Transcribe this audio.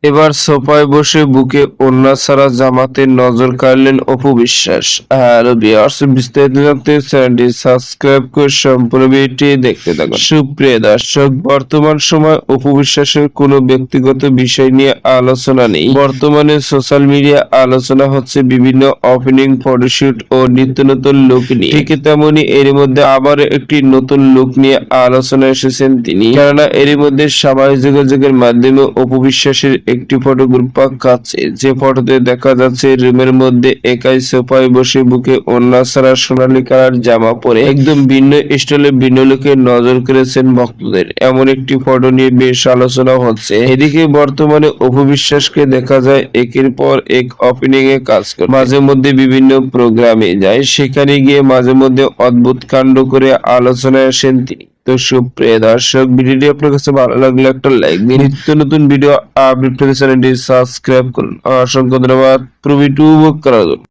এবার সোফায় বসে বুকে ওড়না ছাড়া জামাতে নজর কাড়লেন অপু বিশ্বাস। হ্যালো ভিউয়ার্স, বিস্তারিত জানতে চ্যানেলটি সাবস্ক্রাইব করে সম্পূর্ণ ভিডিওটি দেখতে থাকুন। সুপ্রিয় দর্শক, বর্তমান সময় অপু বিশ্বাসের কোনো ব্যক্তিগত বিষয় নিয়ে আলোচনা নেই। বর্তমানে সোশ্যাল মিডিয়া আলোচনা হচ্ছে বিভিন্ন ওপেনিং ফটোশুট ও নিত্য নতুন লুক নিয়ে। ঠিক তেমনি এর মধ্যে আবার একটি নতুন লুক নিয়ে আলোচনা এসেছেন তিনি। কেননা এর মধ্যে সামাজিক যোগাযোগের মাধ্যমে অপু বিশ্বাসের একটি ফটো গ্রুপ কাছে, যে ফটোতে দেখা যাচ্ছে রুমের মধ্যে একাই সোফায় বসে বুকে ওড়না ছাড়া সোনালী কালার জামা পরে একদম ভিন্ন স্টাইলে ভিন্ন লুকে নজর কেড়েছেন ভক্তদের। এমন একটি ফটো নিয়ে বেশ আলোচনা হচ্ছে। এদিকে বর্তমানে অপু বিশ্বাসকে দেখা যায় একের পর এক ওপেনিং এ কাজ করে, মাঝে মধ্যে বিভিন্ন প্রোগ্রামে যায়, সেখানে গিয়ে মাঝে মধ্যে অদ্ভুত কাণ্ড করে আলোচনায় আসেন তিনি। তো সুপ্রিয় দর্শক, ভিডিওটি আপনার কাছে ভালো লাগলে একটা লাইক দিন। নিত্য নতুন ভিডিও আপডেট পেতে চ্যানেলটি সাবস্ক্রাইব করুন। অসংখ্য ধন্যবাদ পুরো ভিডিও উপভোগ করার জন্য।